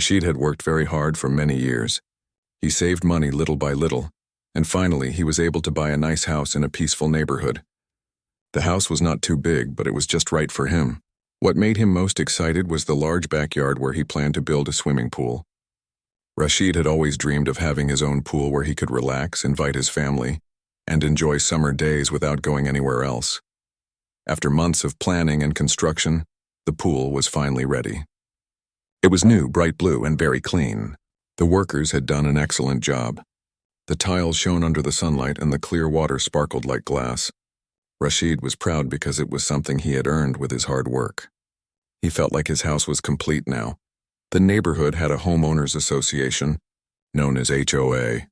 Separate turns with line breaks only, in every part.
Rashid had worked very hard for many years. He saved money little by little, and finally he was able to buy a nice house in a peaceful neighborhood. The house was not too big, but it was just right for him. What made him most excited was the large backyard where he planned to build a swimming pool. Rashid had always dreamed of having his own pool where he could relax, invite his family, and enjoy summer days without going anywhere else. After months of planning and construction, the pool was finally ready. It was new, bright blue, and very clean. The workers had done an excellent job. The tiles shone under the sunlight and the clear water sparkled like glass. Rashid was proud because it was something he had earned with his hard work. He felt like his house was complete now. The neighborhood had a homeowners association, known as HOA.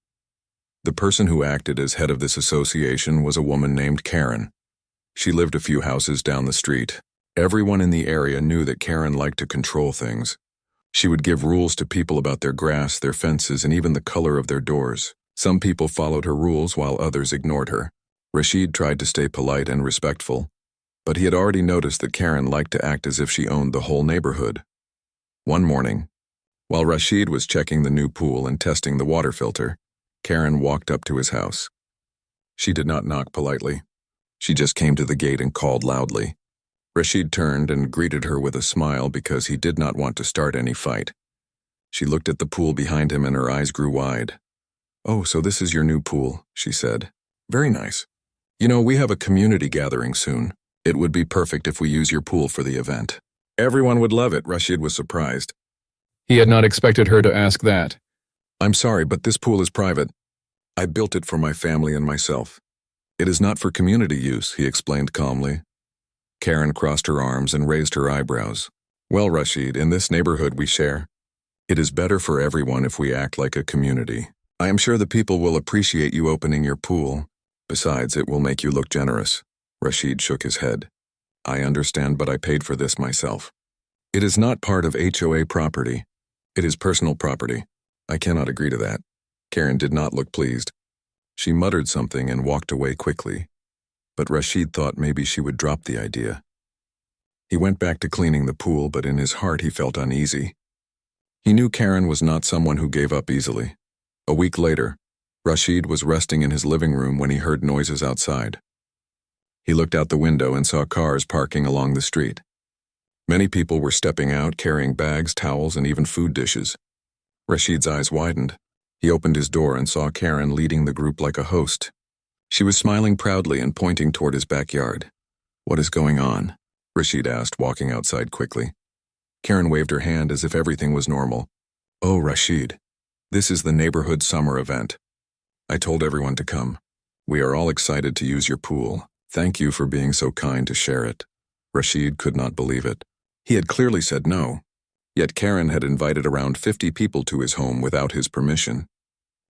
The person who acted as head of this association was a woman named Karen. She lived a few houses down the street. Everyone in the area knew that Karen liked to control things. She would give rules to people about their grass, their fences, and even the color of their doors. Some people followed her rules while others ignored her. Rashid tried to stay polite and respectful, but he had already noticed that Karen liked to act as if she owned the whole neighborhood. One morning, while Rashid was checking the new pool and testing the water filter, Karen walked up to his house. She did not knock politely. She just came to the gate and called loudly. Rashid turned and greeted her with a smile because he did not want to start any fight. She looked at the pool behind him and her eyes grew wide. "Oh, so this is your new pool," she said. "Very nice. You know, we have a community gathering soon. It would be perfect if we use your pool for the event." "Everyone would love it," Rashid was surprised.
He had not expected her to ask that.
"I'm sorry, but this pool is private. I built it for my family and myself. It is not for community use," he explained calmly. Karen crossed her arms and raised her eyebrows. "Well, Rashid, in this neighborhood we share. It is better for everyone if we act like a community. I am sure the people will appreciate you opening your pool. Besides, it will make you look generous." Rashid shook his head. "I understand, but I paid for this myself. It is not part of HOA property. It is personal property. I cannot agree to that." Karen did not look pleased. She muttered something and walked away quickly, but Rashid thought maybe she would drop the idea. He went back to cleaning the pool, but in his heart he felt uneasy. He knew Karen was not someone who gave up easily. A week later, Rashid was resting in his living room when he heard noises outside. He looked out the window and saw cars parking along the street. Many people were stepping out, carrying bags, towels, and even food dishes. Rashid's eyes widened. He opened his door and saw Karen leading the group like a host. She was smiling proudly and pointing toward his backyard. "What is going on?" Rashid asked, walking outside quickly. Karen waved her hand as if everything was normal. "Oh, Rashid, this is the neighborhood summer event. I told everyone to come. We are all excited to use your pool. Thank you for being so kind to share it." Rashid could not believe it. He had clearly said no. Yet Karen had invited around 50 people to his home without his permission.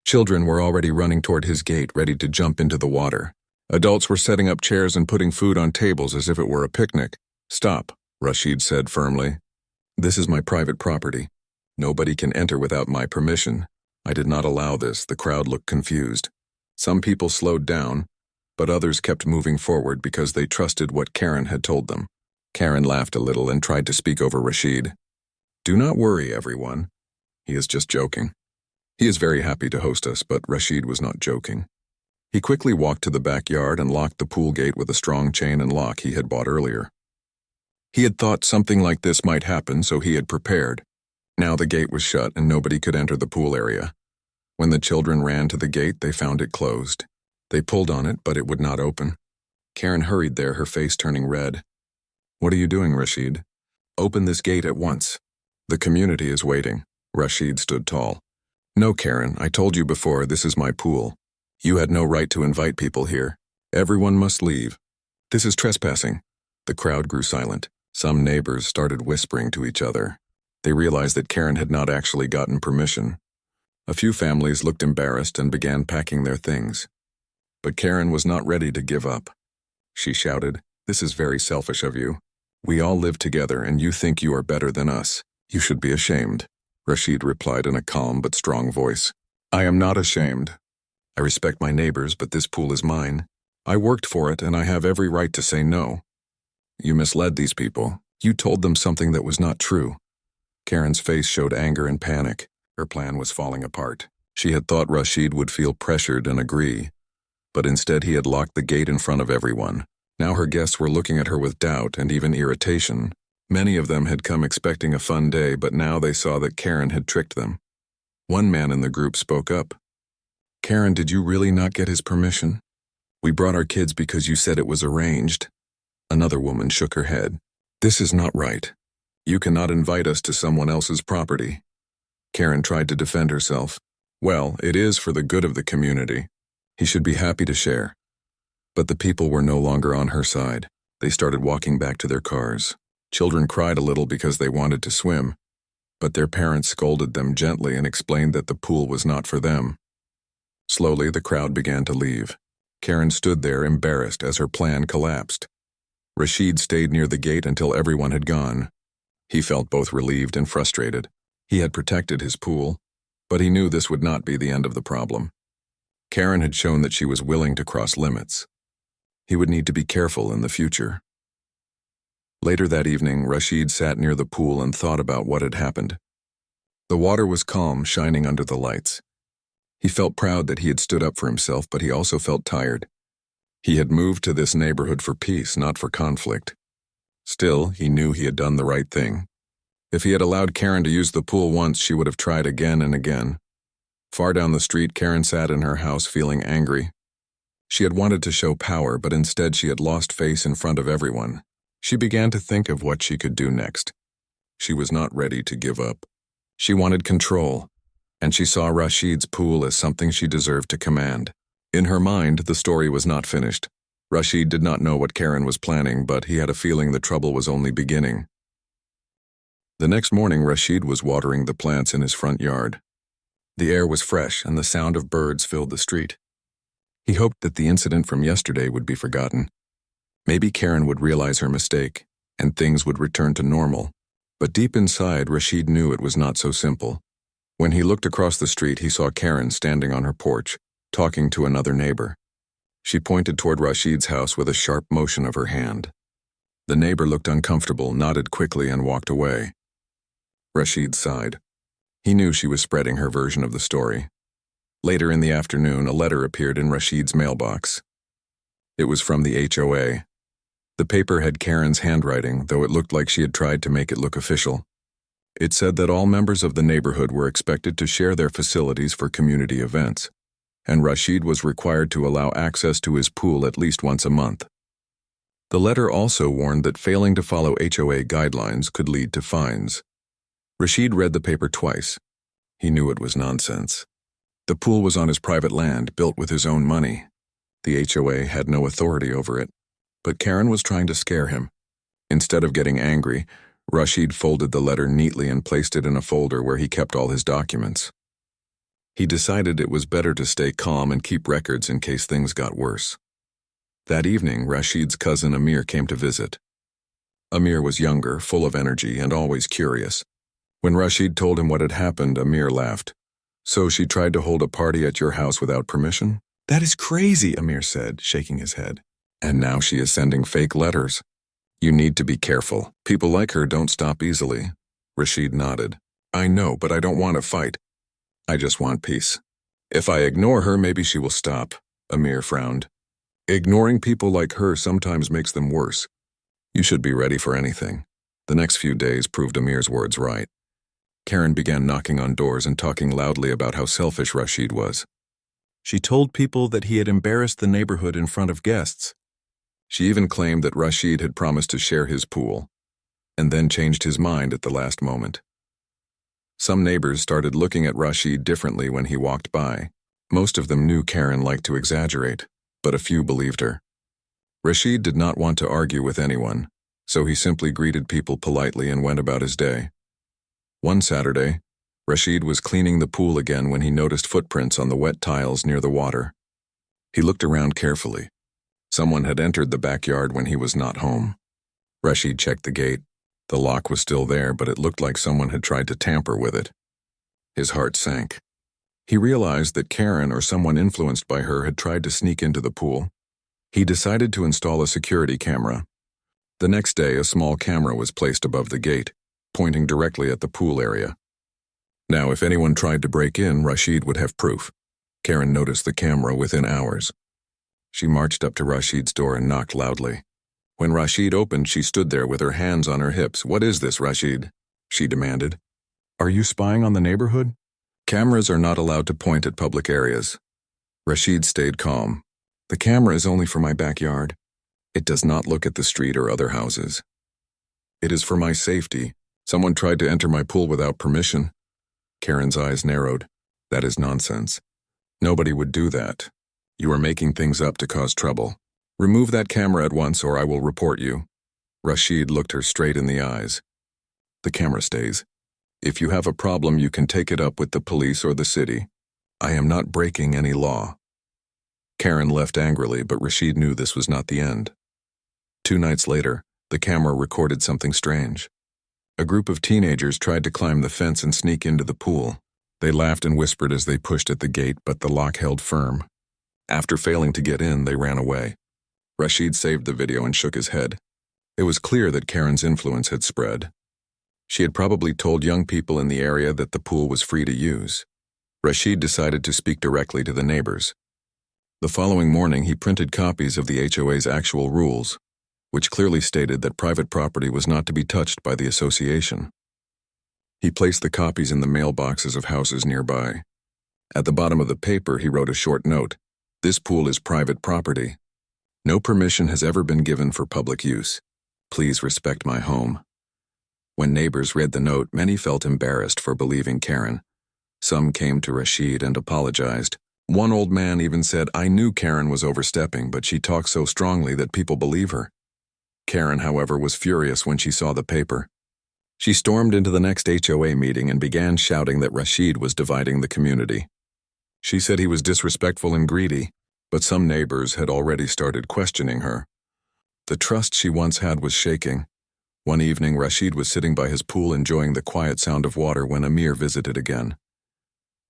Children were already running toward his gate, ready to jump into the water. Adults were setting up chairs and putting food on tables as if it were a picnic. "Stop," Rashid said firmly. "This is my private property. Nobody can enter without my permission. I did not allow this." The crowd looked confused. Some people slowed down, but others kept moving forward because they trusted what Karen had told them. Karen laughed a little and tried to speak over Rashid. "Do not worry, everyone. He is just joking. He is very happy to host us," but Rashid was not joking. He quickly walked to the backyard and locked the pool gate with a strong chain and lock he had bought earlier. He had thought something like this might happen, so he had prepared. Now the gate was shut and nobody could enter the pool area. When the children ran to the gate, they found it closed. They pulled on it, but it would not open. Karen hurried there, her face turning red. "What are you doing, Rashid? Open this gate at once. The community is waiting." Rashid stood tall. "No, Karen, I told you before, this is my pool. You had no right to invite people here. Everyone must leave. This is trespassing." The crowd grew silent. Some neighbors started whispering to each other. They realized that Karen had not actually gotten permission. A few families looked embarrassed and began packing their things. But Karen was not ready to give up. She shouted, "This is very selfish of you. We all live together and you think you are better than us. You should be ashamed." Rashid replied in a calm but strong voice. "I am not ashamed. I respect my neighbors, but this pool is mine. I worked for it and I have every right to say no. You misled these people. You told them something that was not true." Karen's face showed anger and panic. Her plan was falling apart. She had thought Rashid would feel pressured and agree, but instead he had locked the gate in front of everyone. Now her guests were looking at her with doubt and even irritation. Many of them had come expecting a fun day, but now they saw that Karen had tricked them. One man in the group spoke up. "Karen, did you really not get his permission? We brought our kids because you said it was arranged." Another woman shook her head. "This is not right. You cannot invite us to someone else's property." Karen tried to defend herself. "Well, it is for the good of the community. He should be happy to share." But the people were no longer on her side. They started walking back to their cars. Children cried a little because they wanted to swim, but their parents scolded them gently and explained that the pool was not for them. Slowly, the crowd began to leave. Karen stood there embarrassed as her plan collapsed. Rashid stayed near the gate until everyone had gone. He felt both relieved and frustrated. He had protected his pool, but he knew this would not be the end of the problem. Karen had shown that she was willing to cross limits. He would need to be careful in the future. Later that evening, Rashid sat near the pool and thought about what had happened. The water was calm, shining under the lights. He felt proud that he had stood up for himself, but he also felt tired. He had moved to this neighborhood for peace, not for conflict. Still, he knew he had done the right thing. If he had allowed Karen to use the pool once, she would have tried again and again. Far down the street, Karen sat in her house feeling angry. She had wanted to show power, but instead she had lost face in front of everyone. She began to think of what she could do next. She was not ready to give up. She wanted control, and she saw Rashid's pool as something she deserved to command. In her mind, the story was not finished. Rashid did not know what Karen was planning, but he had a feeling the trouble was only beginning. The next morning, Rashid was watering the plants in his front yard. The air was fresh, and the sound of birds filled the street. He hoped that the incident from yesterday would be forgotten. Maybe Karen would realize her mistake, and things would return to normal. But deep inside, Rashid knew it was not so simple. When he looked across the street, he saw Karen standing on her porch, talking to another neighbor. She pointed toward Rashid's house with a sharp motion of her hand. The neighbor looked uncomfortable, nodded quickly, and walked away. Rashid sighed. He knew she was spreading her version of the story. Later in the afternoon, a letter appeared in Rashid's mailbox. It was from the HOA. The paper had Karen's handwriting, though it looked like she had tried to make it look official. It said that all members of the neighborhood were expected to share their facilities for community events, and Rashid was required to allow access to his pool at least once a month. The letter also warned that failing to follow HOA guidelines could lead to fines. Rashid read the paper twice. He knew it was nonsense. The pool was on his private land, built with his own money. The HOA had no authority over it. But Karen was trying to scare him. Instead of getting angry, Rashid folded the letter neatly and placed it in a folder where he kept all his documents. He decided it was better to stay calm and keep records in case things got worse. That evening, Rashid's cousin Amir came to visit. Amir was younger, full of energy, and always curious. When Rashid told him what had happened, Amir laughed. "So she tried to hold a party at your house without permission?" "That is crazy," Amir said, shaking his head. "And now she is sending fake letters. You need to be careful. People like her don't stop easily." Rashid nodded. "I know, but I don't want to fight. I just want peace. If I ignore her, maybe she will stop." Amir frowned. "Ignoring people like her sometimes makes them worse. You should be ready for anything." The next few days proved Amir's words right. Karen began knocking on doors and talking loudly about how selfish Rashid was. She told people that he had embarrassed the neighborhood in front of guests. She even claimed that Rashid had promised to share his pool, and then changed his mind at the last moment. Some neighbors started looking at Rashid differently when he walked by. Most of them knew Karen liked to exaggerate, but a few believed her. Rashid did not want to argue with anyone, so he simply greeted people politely and went about his day. One Saturday, Rashid was cleaning the pool again when he noticed footprints on the wet tiles near the water. He looked around carefully. Someone had entered the backyard when he was not home. Rashid checked the gate. The lock was still there, but it looked like someone had tried to tamper with it. His heart sank. He realized that Karen or someone influenced by her had tried to sneak into the pool. He decided to install a security camera. The next day, a small camera was placed above the gate. pointing directly at the pool area. Now, if anyone tried to break in, Rashid would have proof. Karen noticed the camera within hours. She marched up to Rashid's door and knocked loudly. When Rashid opened, she stood there with her hands on her hips. "What is this, Rashid?" she demanded. "Are you spying on the neighborhood?" "Cameras are not allowed to point at public areas." Rashid stayed calm. "The camera is only for my backyard. It does not look at the street or other houses. It is for my safety. Someone tried to enter my pool without permission." Karen's eyes narrowed. "That is nonsense. Nobody would do that. You are making things up to cause trouble. Remove that camera at once or I will report you." Rashid looked her straight in the eyes. "The camera stays. If you have a problem, you can take it up with the police or the city. I am not breaking any law." Karen left angrily, but Rashid knew this was not the end. 2 nights later, the camera recorded something strange. A group of teenagers tried to climb the fence and sneak into the pool. They laughed and whispered as they pushed at the gate, but the lock held firm. After failing to get in, they ran away. Rashid saved the video and shook his head. It was clear that Karen's influence had spread. She had probably told young people in the area that the pool was free to use. Rashid decided to speak directly to the neighbors. The following morning, he printed copies of the HOA's actual rules, which clearly stated that private property was not to be touched by the association. He placed the copies in the mailboxes of houses nearby. At the bottom of the paper, he wrote a short note. "This pool is private property. No permission has ever been given for public use. Please respect my home." When neighbors read the note, many felt embarrassed for believing Karen. Some came to Rashid and apologized. One old man even said, "I knew Karen was overstepping, but she talked so strongly that people believe her." Karen, however, was furious when she saw the paper. She stormed into the next HOA meeting and began shouting that Rashid was dividing the community. She said he was disrespectful and greedy, but some neighbors had already started questioning her. The trust she once had was shaking. One evening, Rashid was sitting by his pool enjoying the quiet sound of water when Amir visited again.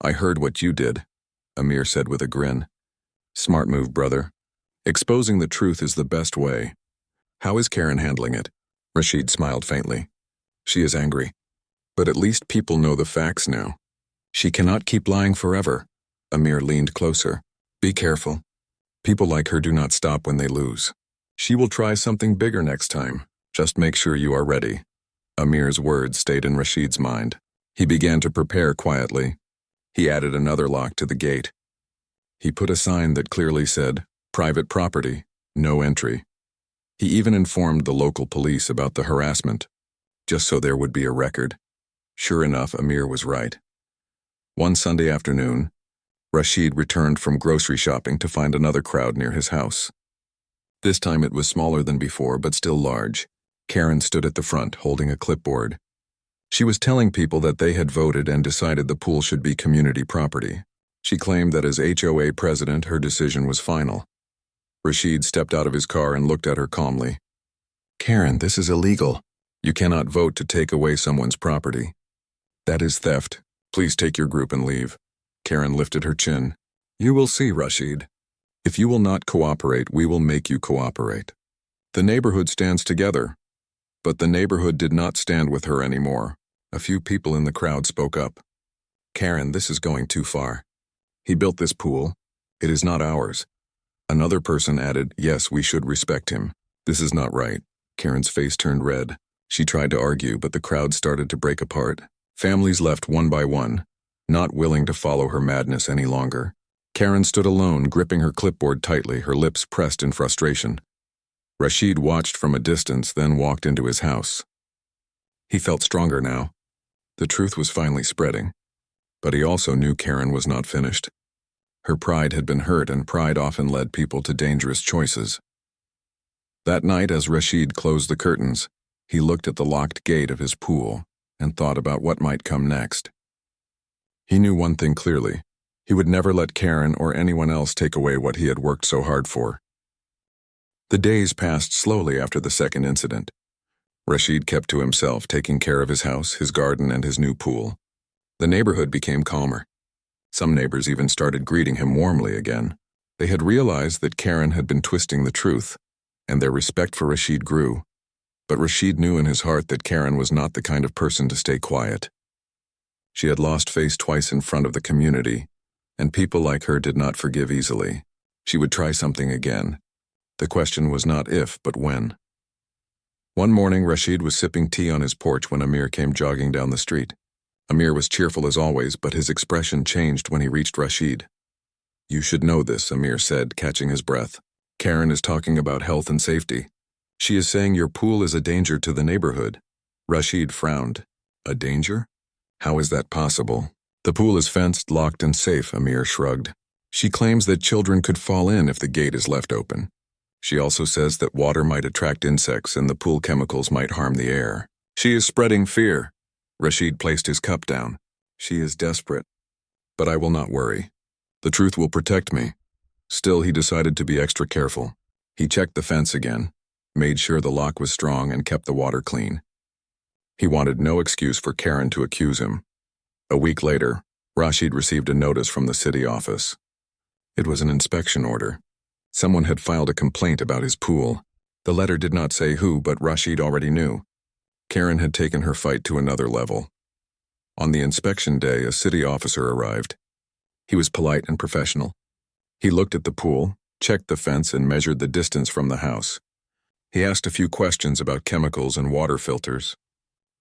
"I heard what you did," Amir said with a grin. "Smart move, brother. Exposing the truth is the best way. How is Karen handling it?" Rashid smiled faintly. "She is angry. But at least people know the facts now. She cannot keep lying forever." Amir leaned closer. "Be careful. People like her do not stop when they lose. She will try something bigger next time. Just make sure you are ready." Amir's words stayed in Rashid's mind. He began to prepare quietly. He added another lock to the gate. He put a sign that clearly said, "Private property, no entry." He even informed the local police about the harassment, just so there would be a record. Sure enough, Amir was right. One Sunday afternoon, Rashid returned from grocery shopping to find another crowd near his house. This time it was smaller than before, but still large. Karen stood at the front, holding a clipboard. She was telling people that they had voted and decided the pool should be community property. She claimed that as HOA president, her decision was final. Rashid stepped out of his car and looked at her calmly. "Karen, this is illegal. You cannot vote to take away someone's property. That is theft. Please take your group and leave." Karen lifted her chin. "You will see, Rashid. If you will not cooperate, we will make you cooperate. The neighborhood stands together." But the neighborhood did not stand with her anymore. A few people in the crowd spoke up. "Karen, this is going too far. He built this pool. It is not ours." Another person added, "Yes, we should respect him. This is not right." Karen's face turned red. She tried to argue, but the crowd started to break apart. Families left one by one, not willing to follow her madness any longer. Karen stood alone, gripping her clipboard tightly, her lips pressed in frustration. Rashid watched from a distance, then walked into his house. He felt stronger now. The truth was finally spreading. But he also knew Karen was not finished. Her pride had been hurt, and pride often led people to dangerous choices. That night, as Rashid closed the curtains, he looked at the locked gate of his pool and thought about what might come next. He knew one thing clearly. He would never let Karen or anyone else take away what he had worked so hard for. The days passed slowly after the second incident. Rashid kept to himself, taking care of his house, his garden, and his new pool. The neighborhood became calmer. Some neighbors even started greeting him warmly again. They had realized that Karen had been twisting the truth, and their respect for Rashid grew. But Rashid knew in his heart that Karen was not the kind of person to stay quiet. She had lost face twice in front of the community, and people like her did not forgive easily. She would try something again. The question was not if, but when. One morning, Rashid was sipping tea on his porch when Amir came jogging down the street. Amir was cheerful as always, but his expression changed when he reached Rashid. "You should know this," Amir said, catching his breath. "Karen is talking about health and safety. She is saying your pool is a danger to the neighborhood." Rashid frowned. "A danger? How is that possible?" "The pool is fenced, locked, and safe," Amir shrugged. "She claims that children could fall in if the gate is left open. She also says that water might attract insects and the pool chemicals might harm the air. She is spreading fear." Rashid placed his cup down. "She is desperate. But I will not worry. The truth will protect me." Still, he decided to be extra careful. He checked the fence again, made sure the lock was strong, and kept the water clean. He wanted no excuse for Karen to accuse him. A week later, Rashid received a notice from the city office. It was an inspection order. Someone had filed a complaint about his pool. The letter did not say who, but Rashid already knew. Karen had taken her fight to another level. On the inspection day, a city officer arrived. He was polite and professional. He looked at the pool, checked the fence, and measured the distance from the house. He asked a few questions about chemicals and water filters.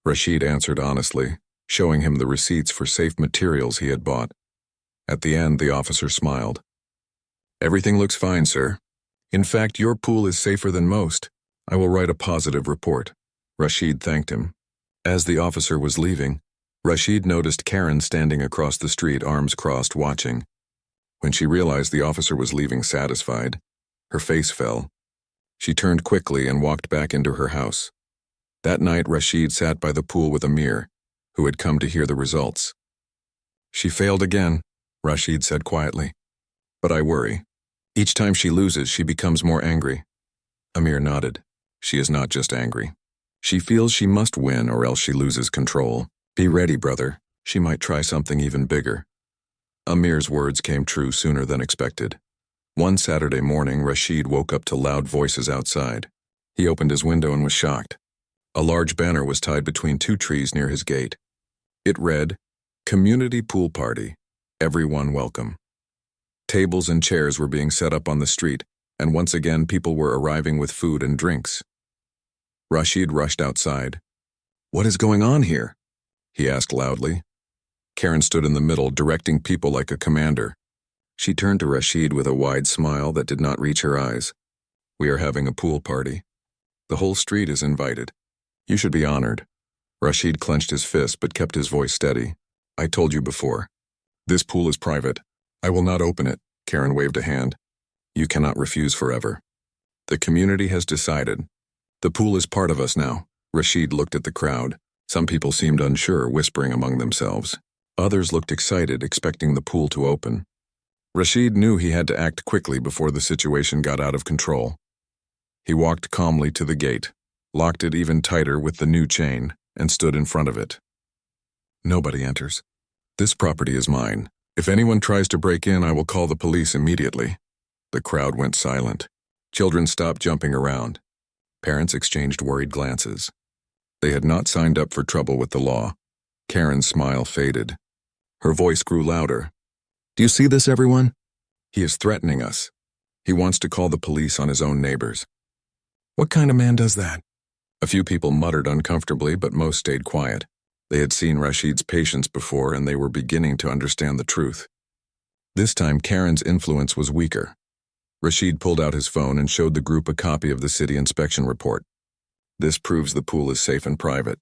Rashid answered honestly, showing him the receipts for safe materials he had bought. At the end, the officer smiled. "Everything looks fine, sir. In fact, your pool is safer than most. I will write a positive report." Rashid thanked him. As the officer was leaving, Rashid noticed Karen standing across the street, arms crossed, watching. When she realized the officer was leaving satisfied, her face fell. She turned quickly and walked back into her house. That night, Rashid sat by the pool with Amir, who had come to hear the results. "She failed again," Rashid said quietly. "But I worry. Each time she loses, she becomes more angry." Amir nodded. "She is not just angry. She feels she must win or else she loses control. Be ready, brother. She might try something even bigger." Amir's words came true sooner than expected. One Saturday morning, Rashid woke up to loud voices outside. He opened his window and was shocked. A large banner was tied between two trees near his gate. It read, "Community Pool Party. Everyone welcome." Tables and chairs were being set up on the street, and once again people were arriving with food and drinks. Rashid rushed outside. "What is going on here?" he asked loudly. Karen stood in the middle, directing people like a commander. She turned to Rashid with a wide smile that did not reach her eyes. "We are having a pool party. The whole street is invited. You should be honored." Rashid clenched his fist but kept his voice steady. "I told you before. This pool is private. I will not open it." Karen waved a hand. "You cannot refuse forever. The community has decided. The pool is part of us now." Rashid looked at the crowd. Some people seemed unsure, whispering among themselves. Others looked excited, expecting the pool to open. Rashid knew he had to act quickly before the situation got out of control. He walked calmly to the gate, locked it even tighter with the new chain, and stood in front of it. "Nobody enters. This property is mine. If anyone tries to break in, I will call the police immediately." The crowd went silent. Children stopped jumping around. Parents exchanged worried glances. They had not signed up for trouble with the law. Karen's smile faded. Her voice grew louder. "Do you see this, everyone? He is threatening us. He wants to call the police on his own neighbors." "What kind of man does that?" A few people muttered uncomfortably, but most stayed quiet. They had seen Rashid's patience before, and they were beginning to understand the truth. This time, Karen's influence was weaker. Rashid pulled out his phone and showed the group a copy of the city inspection report. "This proves the pool is safe and private.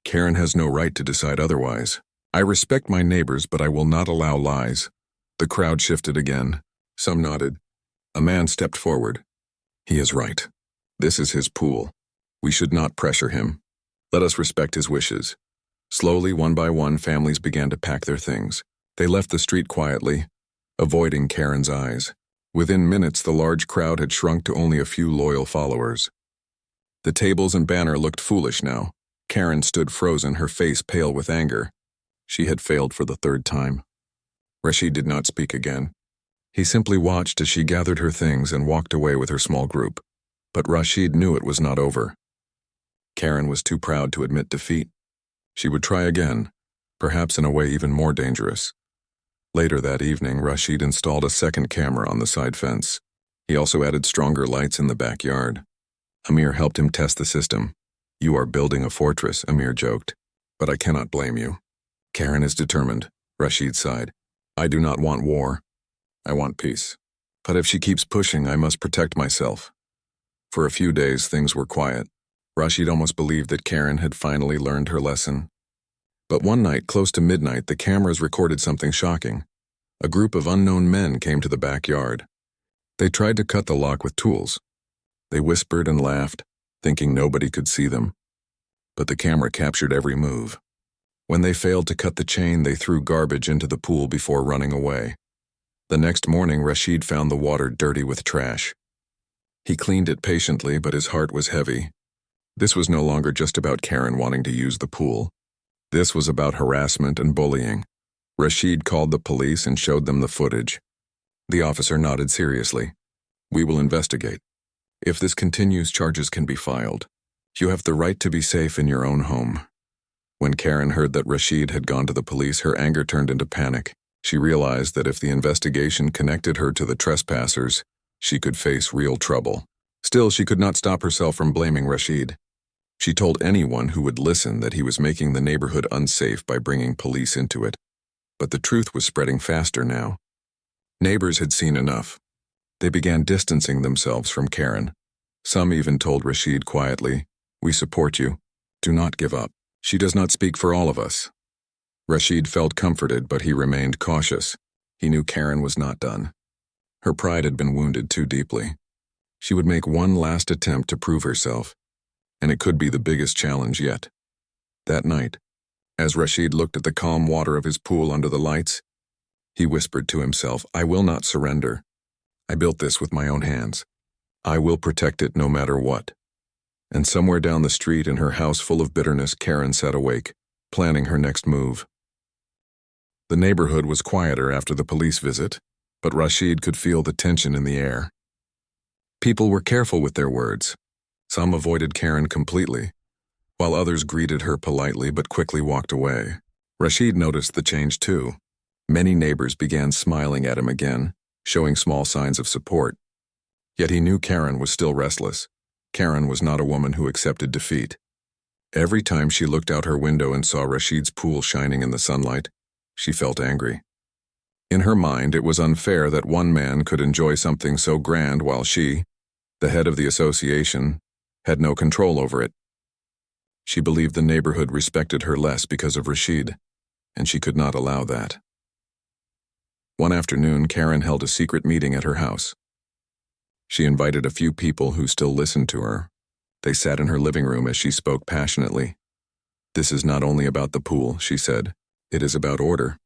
Karen has no right to decide otherwise. I respect my neighbors, but I will not allow lies." The crowd shifted again. Some nodded. A man stepped forward. "He is right. This is his pool. We should not pressure him. Let us respect his wishes." Slowly, one by one, families began to pack their things. They left the street quietly, avoiding Karen's eyes. Within minutes, the large crowd had shrunk to only a few loyal followers. The tables and banner looked foolish now. Karen stood frozen, her face pale with anger. She had failed for the third time. Rashid did not speak again. He simply watched as she gathered her things and walked away with her small group. But Rashid knew it was not over. Karen was too proud to admit defeat. She would try again, perhaps in a way even more dangerous. Later that evening, Rashid installed a second camera on the side fence. He also added stronger lights in the backyard. Amir helped him test the system. "You are building a fortress," Amir joked. "But I cannot blame you." "Karen is determined," Rashid sighed. "I do not want war. I want peace. But if she keeps pushing, I must protect myself." For a few days, things were quiet. Rashid almost believed that Karen had finally learned her lesson. But one night, close to midnight, the cameras recorded something shocking. A group of unknown men came to the backyard. They tried to cut the lock with tools. They whispered and laughed, thinking nobody could see them. But the camera captured every move. When they failed to cut the chain, they threw garbage into the pool before running away. The next morning, Rashid found the water dirty with trash. He cleaned it patiently, but his heart was heavy. This was no longer just about Karen wanting to use the pool. This was about harassment and bullying. Rashid called the police and showed them the footage. The officer nodded seriously. "We will investigate. If this continues, charges can be filed. You have the right to be safe in your own home." When Karen heard that Rashid had gone to the police, her anger turned into panic. She realized that if the investigation connected her to the trespassers, she could face real trouble. Still, she could not stop herself from blaming Rashid. She told anyone who would listen that he was making the neighborhood unsafe by bringing police into it. But the truth was spreading faster now. Neighbors had seen enough. They began distancing themselves from Karen. Some even told Rashid quietly, "We support you. Do not give up. She does not speak for all of us." Rashid felt comforted, but he remained cautious. He knew Karen was not done. Her pride had been wounded too deeply. She would make one last attempt to prove herself, and it could be the biggest challenge yet. That night, as Rashid looked at the calm water of his pool under the lights, he whispered to himself, "I will not surrender. I built this with my own hands. I will protect it no matter what." And somewhere down the street, in her house full of bitterness, Karen sat awake, planning her next move. The neighborhood was quieter after the police visit, but Rashid could feel the tension in the air. People were careful with their words. Some avoided Karen completely, while others greeted her politely but quickly walked away. Rashid noticed the change too. Many neighbors began smiling at him again, showing small signs of support. Yet he knew Karen was still restless. Karen was not a woman who accepted defeat. Every time she looked out her window and saw Rashid's pool shining in the sunlight, she felt angry. In her mind, it was unfair that one man could enjoy something so grand while she, the head of the association, had no control over it. She believed the neighborhood respected her less because of Rashid, and she could not allow that. One afternoon, Karen held a secret meeting at her house. She invited a few people who still listened to her. They sat in her living room as she spoke passionately. "This is not only about the pool," she said. "It is about order.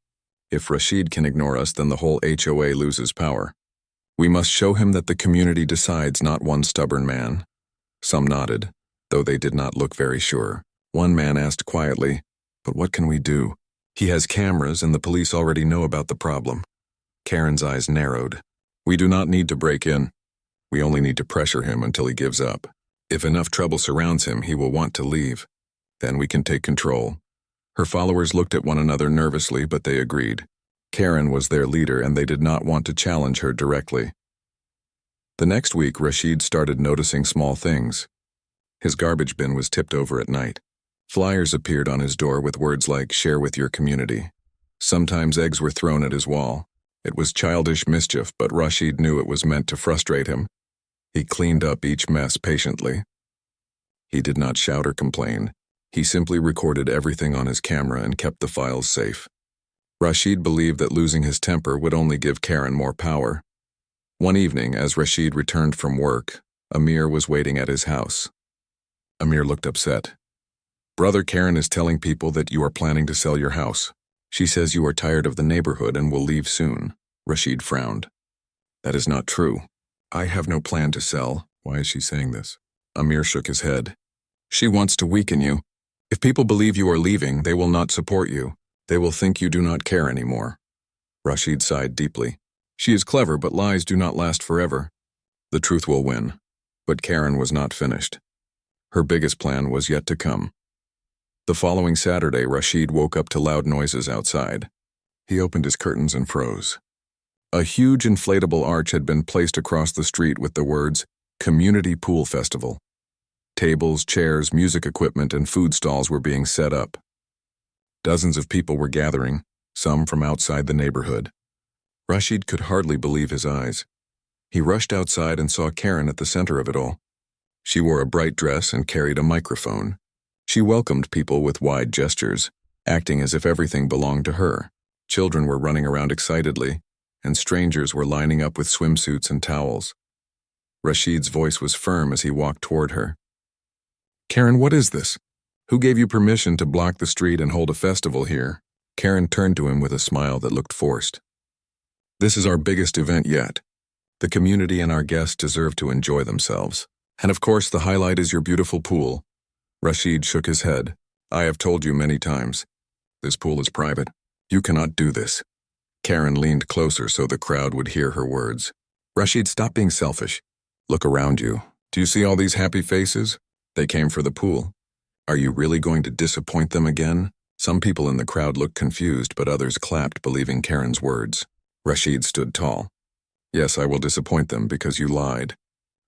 If Rashid can ignore us, then the whole HOA loses power. We must show him that the community decides, not one stubborn man." Some nodded, though they did not look very sure. One man asked quietly, "But what can we do? He has cameras and the police already know about the problem." Karen's eyes narrowed. "We do not need to break in. We only need to pressure him until he gives up. If enough trouble surrounds him, he will want to leave. Then we can take control." Her followers looked at one another nervously, but they agreed. Karen was their leader, and they did not want to challenge her directly. The next week, Rashid started noticing small things. His garbage bin was tipped over at night. Flyers appeared on his door with words like, "Share with your community." Sometimes eggs were thrown at his wall. It was childish mischief, but Rashid knew it was meant to frustrate him. He cleaned up each mess patiently. He did not shout or complain. He simply recorded everything on his camera and kept the files safe. Rashid believed that losing his temper would only give Karen more power. One evening, as Rashid returned from work, Amir was waiting at his house. Amir looked upset. "Brother, Karen is telling people that you are planning to sell your house. She says you are tired of the neighborhood and will leave soon." Rashid frowned. "That is not true. I have no plan to sell." "Why is she saying this?" Amir shook his head. "She wants to weaken you. If people believe you are leaving, they will not support you. They will think you do not care anymore." Rashid sighed deeply. "She is clever, but lies do not last forever. The truth will win." But Karen was not finished. Her biggest plan was yet to come. The following Saturday, Rashid woke up to loud noises outside. He opened his curtains and froze. A huge inflatable arch had been placed across the street with the words, "Community Pool Festival." Tables, chairs, music equipment, and food stalls were being set up. Dozens of people were gathering, some from outside the neighborhood. Rashid could hardly believe his eyes. He rushed outside and saw Karen at the center of it all. She wore a bright dress and carried a microphone. She welcomed people with wide gestures, acting as if everything belonged to her. Children were running around excitedly, and strangers were lining up with swimsuits and towels. Rashid's voice was firm as he walked toward her. "Karen, what is this? Who gave you permission to block the street and hold a festival here?" Karen turned to him with a smile that looked forced. "This is our biggest event yet. The community and our guests deserve to enjoy themselves. And of course, the highlight is your beautiful pool." Rashid shook his head. "I have told you many times. This pool is private. You cannot do this." Karen leaned closer so the crowd would hear her words. "Rashid, stop being selfish. Look around you. Do you see all these happy faces? They came for the pool. Are you really going to disappoint them again?" Some people in the crowd looked confused, but others clapped, believing Karen's words. Rashid stood tall. "Yes, I will disappoint them because you lied.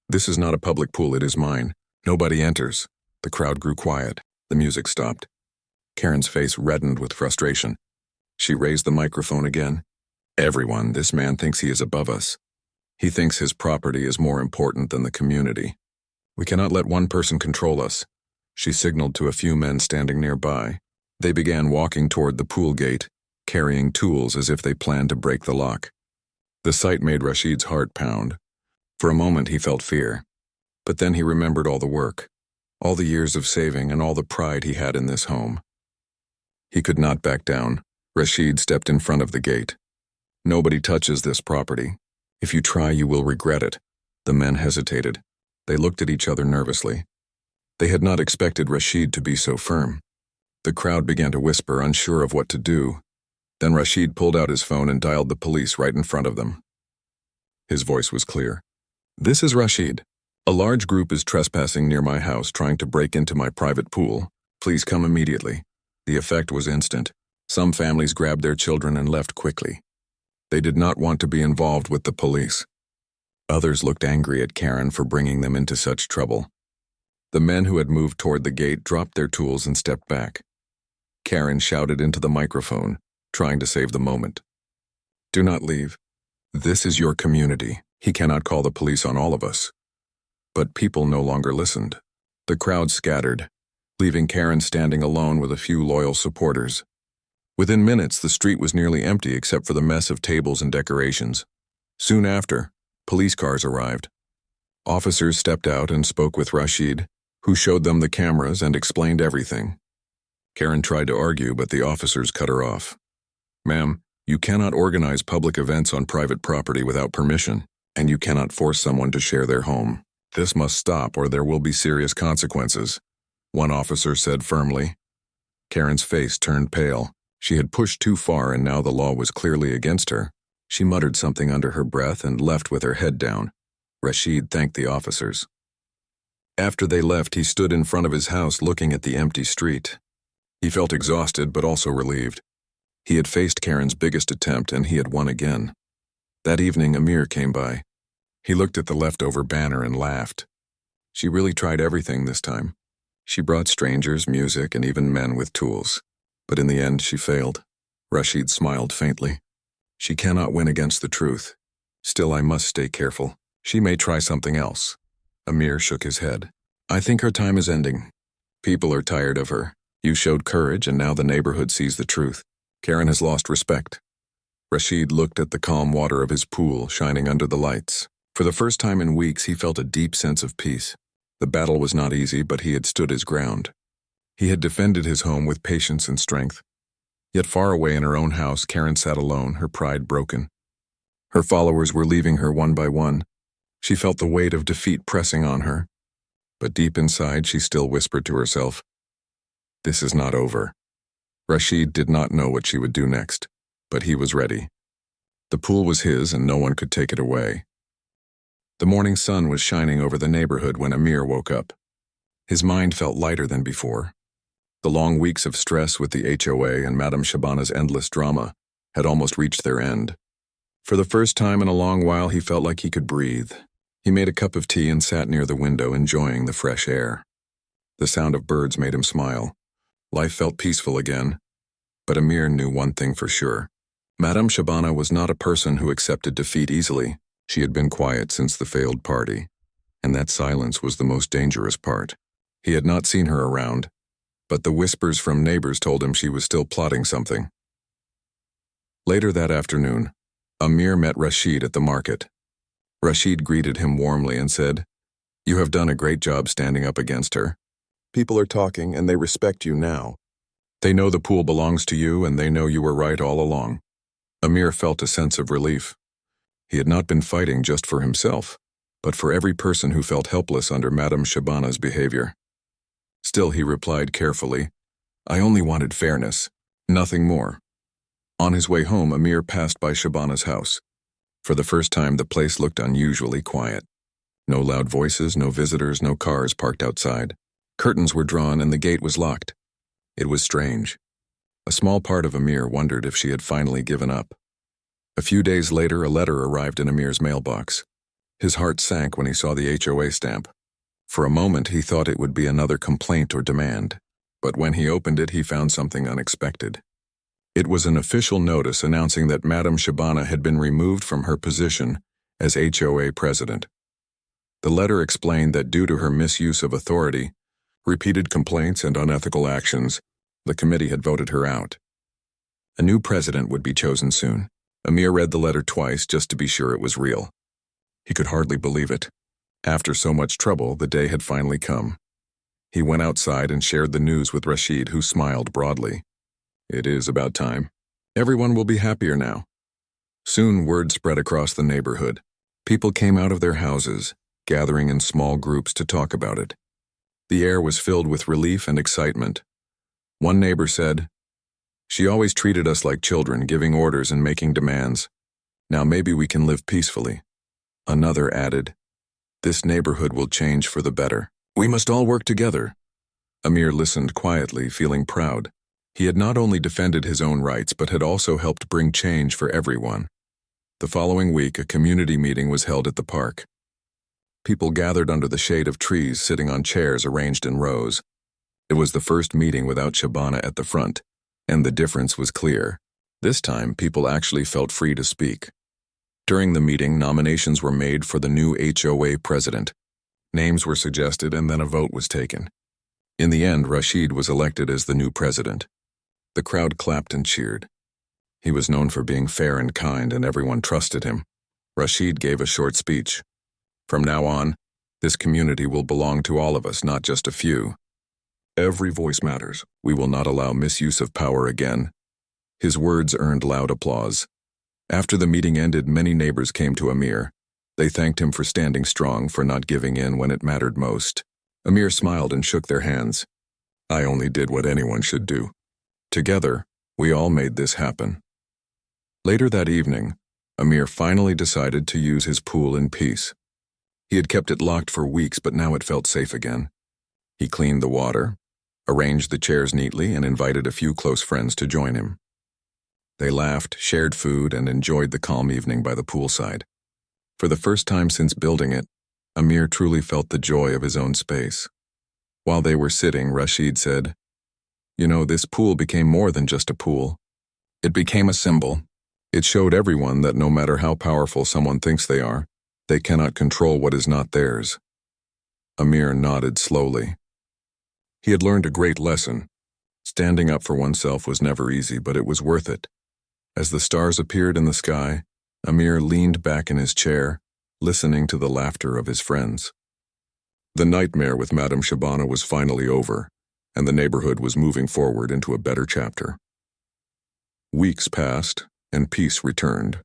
This is not a public pool, it is mine. Nobody enters." The crowd grew quiet. The music stopped. Karen's face reddened with frustration. She raised the microphone again. "Everyone, this man thinks he is above us. He thinks his property is more important than the community. We cannot let one person control us." She signaled to a few men standing nearby. They began walking toward the pool gate, carrying tools as if they planned to break the lock. The sight made Rashid's heart pound. For a moment he felt fear. But then he remembered all the work, all the years of saving, and all the pride he had in this home. He could not back down. Rashid stepped in front of the gate. "Nobody touches this property. If you try, you will regret it." The men hesitated. They looked at each other nervously. They had not expected Rashid to be so firm. The crowd began to whisper, unsure of what to do. Then Rashid pulled out his phone and dialed the police right in front of them. His voice was clear. "This is Rashid. A large group is trespassing near my house, trying to break into my private pool. Please come immediately." The effect was instant. Some families grabbed their children and left quickly. They did not want to be involved with the police. Others looked angry at Karen for bringing them into such trouble. The men who had moved toward the gate dropped their tools and stepped back. Karen shouted into the microphone, trying to save the moment. "Do not leave. This is your community. He cannot call the police on all of us." But people no longer listened. The crowd scattered, leaving Karen standing alone with a few loyal supporters. Within minutes, the street was nearly empty except for the mess of tables and decorations. Soon after, police cars arrived. Officers stepped out and spoke with Rashid, who showed them the cameras and explained everything. Karen tried to argue, but the officers cut her off. "Ma'am, you cannot organize public events on private property without permission, and you cannot force someone to share their home. This must stop or there will be serious consequences," one officer said firmly. Karen's face turned pale. She had pushed too far and now the law was clearly against her. She muttered something under her breath and left with her head down. Rashid thanked the officers. After they left, he stood in front of his house looking at the empty street. He felt exhausted but also relieved. He had faced Karen's biggest attempt and he had won again. That evening, Amir came by. He looked at the leftover banner and laughed. She really tried everything this time. She brought strangers, music, and even men with tools. But in the end, she failed. Rashid smiled faintly. "She cannot win against the truth. Still, I must stay careful. She may try something else." Amir shook his head. "I think her time is ending. People are tired of her. You showed courage, and now the neighborhood sees the truth. Karen has lost respect." Rashid looked at the calm water of his pool shining under the lights. For the first time in weeks, he felt a deep sense of peace. The battle was not easy, but he had stood his ground. He had defended his home with patience and strength. Yet far away in her own house, Karen sat alone, her pride broken. Her followers were leaving her one by one. She felt the weight of defeat pressing on her. But deep inside, she still whispered to herself, "This is not over." Rashid did not know what she would do next, but he was ready. The pool was his and no one could take it away. The morning sun was shining over the neighborhood when Amir woke up. His mind felt lighter than before. The long weeks of stress with the HOA and Madame Shabana's endless drama had almost reached their end. For the first time in a long while, he felt like he could breathe. He made a cup of tea and sat near the window, enjoying the fresh air. The sound of birds made him smile. Life felt peaceful again. But Amir knew one thing for sure. Madame Shabana was not a person who accepted defeat easily. She had been quiet since the failed party, and that silence was the most dangerous part. He had not seen her around, but the whispers from neighbors told him she was still plotting something. Later that afternoon, Amir met Rashid at the market. Rashid greeted him warmly and said, "You have done a great job standing up against her. People are talking and they respect you now. They know the pool belongs to you and they know you were right all along." Amir felt a sense of relief. He had not been fighting just for himself, but for every person who felt helpless under Madame Shabana's behavior. Still, he replied carefully, "I only wanted fairness, nothing more." On his way home, Amir passed by Shabana's house. For the first time, the place looked unusually quiet. No loud voices, no visitors, no cars parked outside. Curtains were drawn and the gate was locked. It was strange. A small part of Amir wondered if she had finally given up. A few days later, a letter arrived in Amir's mailbox. His heart sank when he saw the HOA stamp. For a moment, he thought it would be another complaint or demand. But when he opened it, he found something unexpected. It was an official notice announcing that Madame Shabana had been removed from her position as HOA president. The letter explained that due to her misuse of authority, repeated complaints and unethical actions, the committee had voted her out. A new president would be chosen soon. Amir read the letter twice just to be sure it was real. He could hardly believe it. After so much trouble, the day had finally come. He went outside and shared the news with Rashid, who smiled broadly. "It is about time. Everyone will be happier now." Soon word spread across the neighborhood. People came out of their houses, gathering in small groups to talk about it. The air was filled with relief and excitement. One neighbor said, "She always treated us like children, giving orders and making demands. Now maybe we can live peacefully." Another added, "This neighborhood will change for the better. We must all work together." Amir listened quietly, feeling proud. He had not only defended his own rights, but had also helped bring change for everyone. The following week, a community meeting was held at the park. People gathered under the shade of trees, sitting on chairs arranged in rows. It was the first meeting without Shabana at the front, and the difference was clear. This time, people actually felt free to speak. During the meeting, nominations were made for the new HOA president. Names were suggested and then a vote was taken. In the end, Rashid was elected as the new president. The crowd clapped and cheered. He was known for being fair and kind, and everyone trusted him. Rashid gave a short speech. "From now on, this community will belong to all of us, not just a few. Every voice matters. We will not allow misuse of power again." His words earned loud applause. After the meeting ended, many neighbors came to Amir. They thanked him for standing strong, for not giving in when it mattered most. Amir smiled and shook their hands. "I only did what anyone should do. Together, we all made this happen." Later that evening, Amir finally decided to use his pool in peace. He had kept it locked for weeks, but now it felt safe again. He cleaned the water, arranged the chairs neatly, and invited a few close friends to join him. They laughed, shared food, and enjoyed the calm evening by the poolside. For the first time since building it, Amir truly felt the joy of his own space. While they were sitting, Rashid said, "You know, this pool became more than just a pool. It became a symbol. It showed everyone that no matter how powerful someone thinks they are, they cannot control what is not theirs." Amir nodded slowly. He had learned a great lesson. Standing up for oneself was never easy, but it was worth it. As the stars appeared in the sky, Amir leaned back in his chair, listening to the laughter of his friends. The nightmare with Madame Shabana was finally over, and the neighborhood was moving forward into a better chapter. Weeks passed, and peace returned.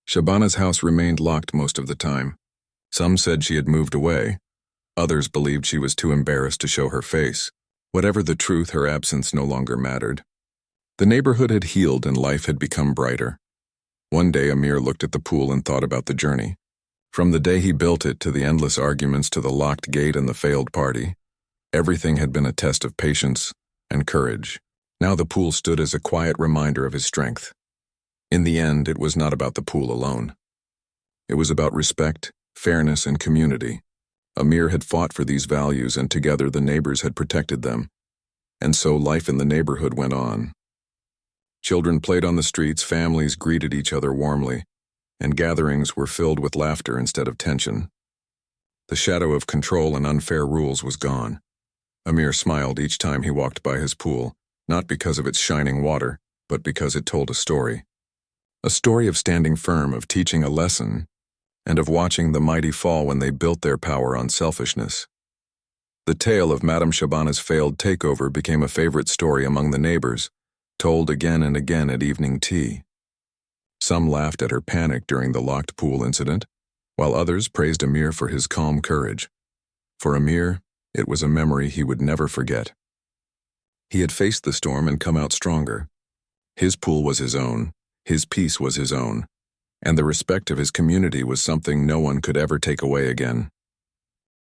Shabana's house remained locked most of the time. Some said she had moved away. Others believed she was too embarrassed to show her face. Whatever the truth, her absence no longer mattered. The neighborhood had healed and life had become brighter. One day, Amir looked at the pool and thought about the journey. From the day he built it to the endless arguments to the locked gate and the failed party, Everything had been a test of patience and courage. Now the pool stood as a quiet reminder of his strength. In the end, it was not about the pool alone. It was about respect, fairness, and community. Amir had fought for these values, and together the neighbors had protected them. And so life in the neighborhood went on. Children played on the streets, families greeted each other warmly, and gatherings were filled with laughter instead of tension. The shadow of control and unfair rules was gone. Amir smiled each time he walked by his pool, not because of its shining water, but because it told a story. A story of standing firm, of teaching a lesson, and of watching the mighty fall when they built their power on selfishness. The tale of Madame Shabana's failed takeover became a favorite story among the neighbors, told again and again at evening tea. Some laughed at her panic during the locked pool incident, while others praised Amir for his calm courage. For Amir, it was a memory he would never forget. He had faced the storm and come out stronger. His pool was his own, his peace was his own, and the respect of his community was something no one could ever take away again.